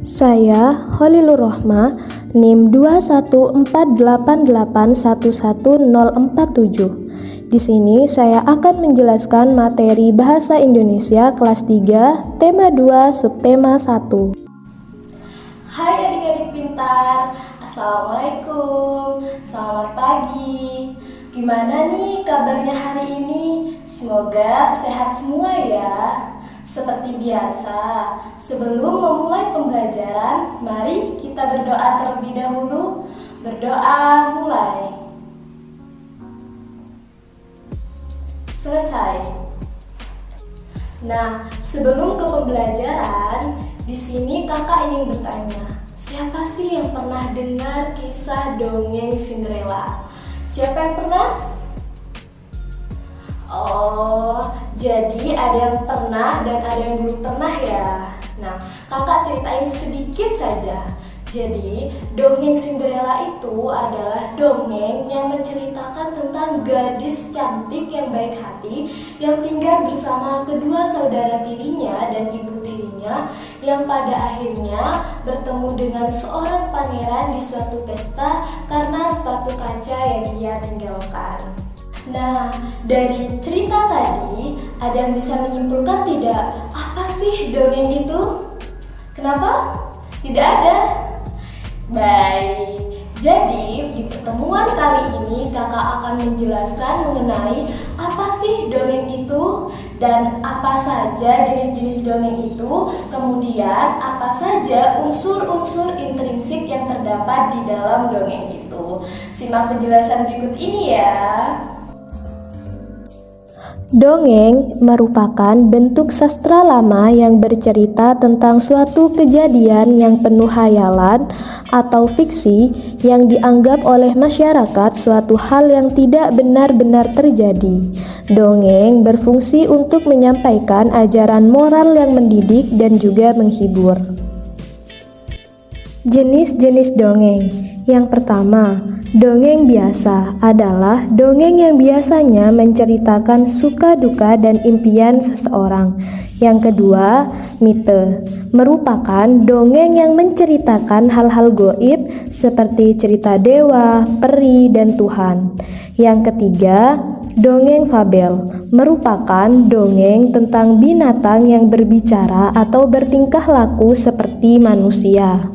Saya Holilur Rohma, NIM 21488111047. Di sini saya akan menjelaskan materi Bahasa Indonesia kelas 3, tema 2, subtema 1. Hai adik-adik pintar, Assalamualaikum, selamat pagi. Gimana nih kabarnya hari ini? Semoga sehat semua ya. Seperti biasa, sebelum memulai pembelajaran, mari kita berdoa terlebih dahulu. Berdoa mulai. Selesai. Nah, sebelum ke pembelajaran, di sini kakak ingin bertanya, siapa sih yang pernah dengar kisah dongeng Cinderella? Siapa yang pernah? Oh, jadi ada yang pernah dan ada yang belum pernah ya. Nah, kakak ceritain sedikit saja. Jadi, dongeng Cinderella itu adalah dongeng yang menceritakan tentang gadis cantik yang baik hati yang tinggal bersama kedua saudara tirinya dan ibu tirinya yang pada akhirnya bertemu dengan seorang pangeran di suatu pesta karena sepatu kaca yang ia tinggalkan. Nah, dari cerita tadi, ada yang bisa menyimpulkan tidak? Apa sih dongeng itu? Kenapa? Tidak ada? Baik, jadi di pertemuan kali ini kakak akan menjelaskan mengenai apa sih dongeng itu dan apa saja jenis-jenis dongeng itu, kemudian apa saja unsur-unsur intrinsik yang terdapat di dalam dongeng itu. Simak penjelasan berikut ini ya. Dongeng merupakan bentuk sastra lama yang bercerita tentang suatu kejadian yang penuh hayalan atau fiksi yang dianggap oleh masyarakat suatu hal yang tidak benar-benar terjadi. Dongeng berfungsi untuk menyampaikan ajaran moral yang mendidik dan juga menghibur. Jenis-jenis dongeng. Yang pertama, dongeng biasa adalah dongeng yang biasanya menceritakan suka duka dan impian seseorang. Yang kedua, mite merupakan dongeng yang menceritakan hal-hal goib seperti cerita dewa, peri, dan Tuhan. Yang ketiga, dongeng fabel merupakan dongeng tentang binatang yang berbicara atau bertingkah laku seperti manusia.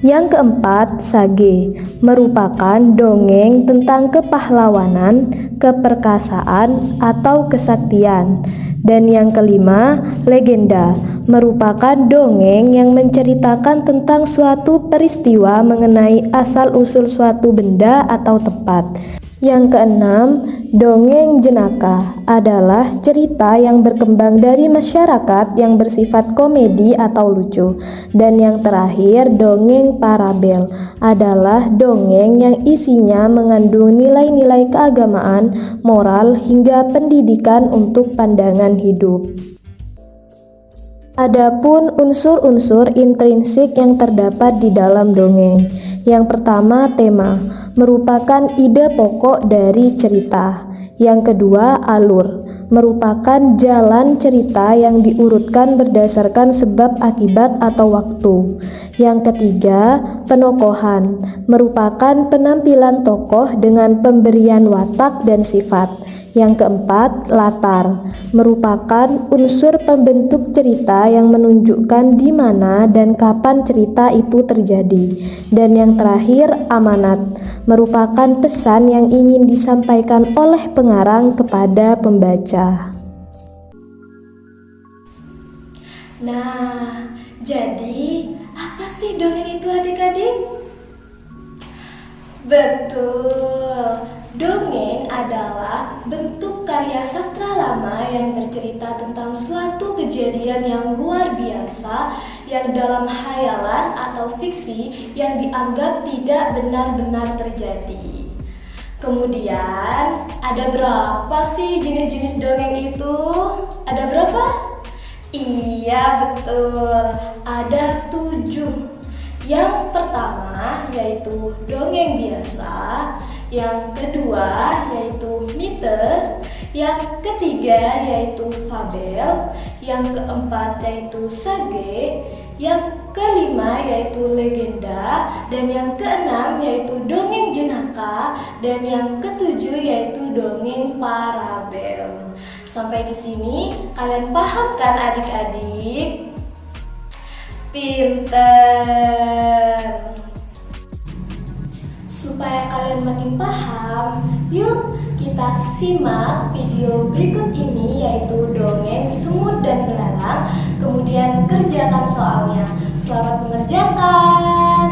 Yang keempat, sage merupakan dongeng tentang kepahlawanan, keperkasaan, atau kesaktian. Dan yang kelima, legenda merupakan dongeng yang menceritakan tentang suatu peristiwa mengenai asal-usul suatu benda atau tempat. Yang keenam, dongeng jenaka adalah cerita yang berkembang dari masyarakat yang bersifat komedi atau lucu. Dan yang terakhir, dongeng parabel adalah dongeng yang isinya mengandung nilai-nilai keagamaan, moral, hingga pendidikan untuk pandangan hidup. Adapun unsur-unsur intrinsik yang terdapat di dalam dongeng. Yang pertama, tema merupakan ide pokok dari cerita. Yang kedua, alur merupakan jalan cerita yang diurutkan berdasarkan sebab akibat atau waktu. Yang ketiga, penokohan merupakan penampilan tokoh dengan pemberian watak dan sifat. Yang keempat, latar merupakan unsur pembentuk cerita yang menunjukkan di mana dan kapan cerita itu terjadi. Dan yang terakhir, amanat merupakan pesan yang ingin disampaikan oleh pengarang kepada pembaca. Nah, jadi apa sih dongeng itu adik-adik? Betul. Dongeng adalah bentuk karya sastra lama yang bercerita tentang suatu kejadian yang luar biasa yang dalam hayalan atau fiksi yang dianggap tidak benar-benar terjadi. Kemudian, ada berapa sih jenis-jenis dongeng itu? Ada berapa? Iya, betul. Ada 7. Yang pertama yaitu dongeng biasa. yang kedua yaitu mite, yang ketiga yaitu fabel, yang keempat yaitu sage, yang kelima yaitu legenda, dan yang keenam yaitu dongeng jenaka, dan yang ketujuh yaitu dongeng parabel. Sampai di sini kalian paham kan adik-adik? Pinter. Supaya kalian makin paham, yuk kita simak video berikut ini yaitu dongeng semut dan belalang. Kemudian kerjakan soalnya. Selamat mengerjakan.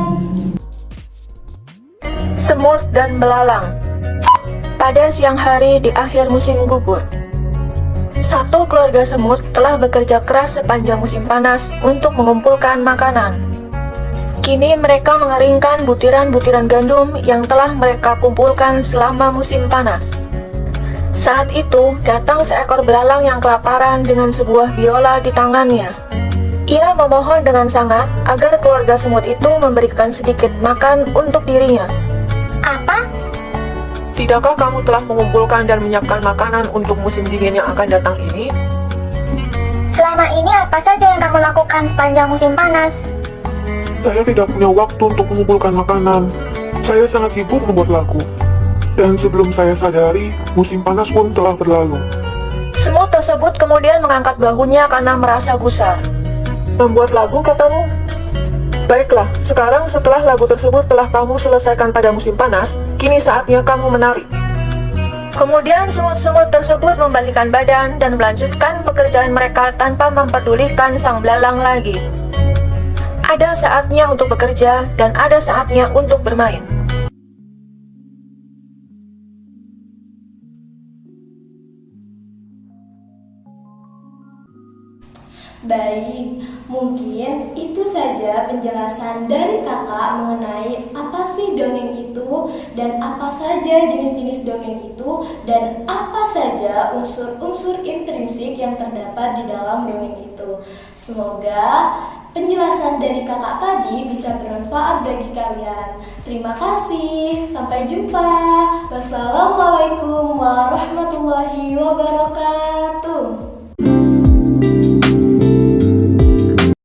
Semut dan belalang. Pada siang hari di akhir musim gugur, satu keluarga semut telah bekerja keras sepanjang musim panas untuk mengumpulkan makanan. Kini mereka mengeringkan butiran-butiran gandum yang telah mereka kumpulkan selama musim panas. Saat itu, datang seekor belalang yang kelaparan dengan sebuah biola di tangannya. Ia memohon dengan sangat agar keluarga semut itu memberikan sedikit makan untuk dirinya. Apa? Tidakkah kamu telah mengumpulkan dan menyiapkan makanan untuk musim dingin yang akan datang ini? Selama ini apa saja yang kamu lakukan sepanjang musim panas? Saya tidak punya waktu untuk mengumpulkan makanan. Saya sangat sibuk membuat lagu. Dan sebelum saya sadari, musim panas pun telah berlalu. Semut tersebut kemudian mengangkat bahunya karena merasa gusar. Membuat lagu, katamu? Baiklah, sekarang setelah lagu tersebut telah kamu selesaikan pada musim panas, kini saatnya kamu menari. Kemudian semut-semut tersebut membalikkan badan dan melanjutkan pekerjaan mereka tanpa memperdulikan sang belalang lagi. Ada saatnya untuk bekerja dan ada saatnya untuk bermain. Baik, mungkin itu saja penjelasan dari kakak mengenai apa sih dongeng itu dan apa saja jenis-jenis dongeng itu dan apa saja unsur-unsur intrinsik yang terdapat di dalam dongeng itu. Semoga penjelasan dari kakak tadi bisa bermanfaat bagi kalian. Terima kasih, sampai jumpa. Wassalamualaikum warahmatullahi wabarakatuh.